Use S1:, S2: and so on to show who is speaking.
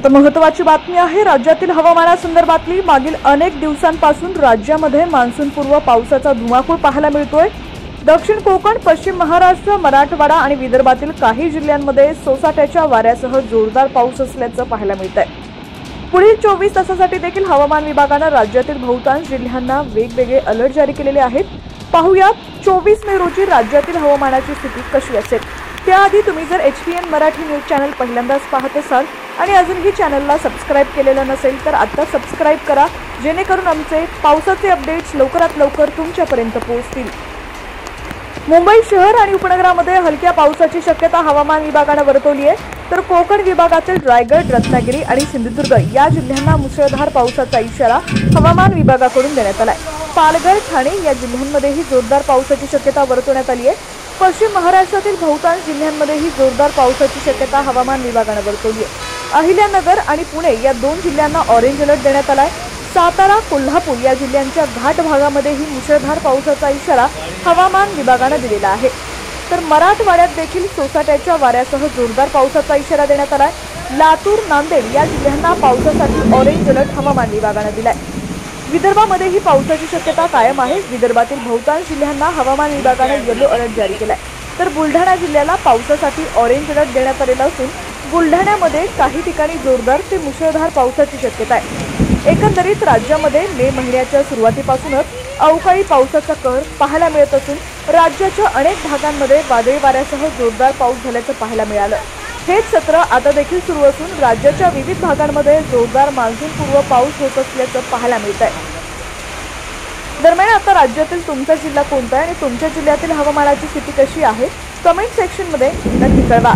S1: तर महत्त्वाची बातमी आहे राज्यातील हवामानासंदर्भातली। मागील अनेक दिवसांपासून राज्यामध्ये मान्सूनपूर्व पावसाचा धुमाकूळ पाहायला मिळतोय। दक्षिण कोकण, पश्चिम महाराष्ट्र, मराठवाडा आणि विदर्भातील काही जिल्ह्यांमध्ये सोसाट्याच्या वाऱ्यासह जोरदार पाऊस असल्याचं पाहायला मिळतंय। पुढील 24 तासासाठी देखील हवामान विभागाने राज्यातील बहुतांश जिल्ह्यांना वेगवेगळे अलर्ट जारी केलेले आहेत। पाहूयात 24 मे रोजी राज्यातील हवामानाची स्थिती कशी असेल। त्याआधी तुम्ही जर HPN मराठी न्यूज चॅनल पहिल्यांदाच पाहत असाल आणि अजूनही चॅनलला सबस्क्राइब केलेलं नसेल तर आता सबस्क्राइब करा, जेणेकरून आमचे पावसाचे अपडेट्स लवकरात लवकर तुमच्यापर्यंत पोहोचतील। मुंबई शहर आणि उपनगरामध्ये हलक्या पावसाची शक्यता हवामान विभागाने वर्तवली आहे। तर कोकण विभागातील रायगड, रत्नागिरी आणि सिंधुदुर्ग या जिल्ह्यांना मुसळधार पावसाचा इशारा हवामान विभागाकडून देण्यात आलाय। पालघर, ठाणे या जिल्ह्यांमध्येही जोरदार पावसाची शक्यता वर्तवण्यात आली आहे। पश्चिम महाराष्ट्रातील बहुतांश जिल्ह्यांमध्येही जोरदार पावसाची शक्यता हवामान विभागाने वर्तवली आहे। अहिल्यानगर आणि पुणे या 2 जिल्ह्यांना ऑरेंज अलर्ट देण्यात आलाय। सातारा, कोल्हापूर या जिल्ह्यांच्या घाट भागामध्येही मुसळधार पावसाचा इशारा हवामान विभागाने दिलेला आहे। तर मराठवाड्यात देखील सोसाट्याच्या वाऱ्यासह जोरदार पावसाचा इशारा देण्यात आलाय। लातूर, नांदेड या जिल्ह्यांना पावसासाठी ऑरेंज अलर्ट हवामान विभागाने दिलाय। विदर्भामध्येही पावसाची शक्यता कायम आहे। विदर्भातील बहुतांश जिल्ह्यांना हवामान विभागाने येलो अलर्ट जारी केलाय। तर बुलढाणा जिल्ह्याला पावसासाठी ऑरेंज अलर्ट देण्यात आलेला असून बुलढाण्यामध्ये काही ठिकाणी जोरदार ते मुसळधार पावसाची शक्यता आहे। एकंदरीत राज्यामध्ये मे महिन्याच्या सुरुवातीपासूनच अवकाळी पावसाचा कहर पाहायला मिळत असून राज्याच्या अनेक भागांमध्ये वादळी वाऱ्यासह जोरदार पाऊस झाल्याचं पाहायला मिळालं। हेच सत्र आता देखील सुरू असून राज्याच्या विविध भागांमध्ये जोरदार मान्सूनपूर्व पाऊस होत असल्याचं पाहायला मिळत आहे। दरम्यान आता राज्यातील तुमचा जिल्हा कोणता आहे आणि तुमच्या जिल्ह्यातील हवामानाची स्थिती कशी आहे कमेंट सेक्शन मध्ये नक्की कळवा।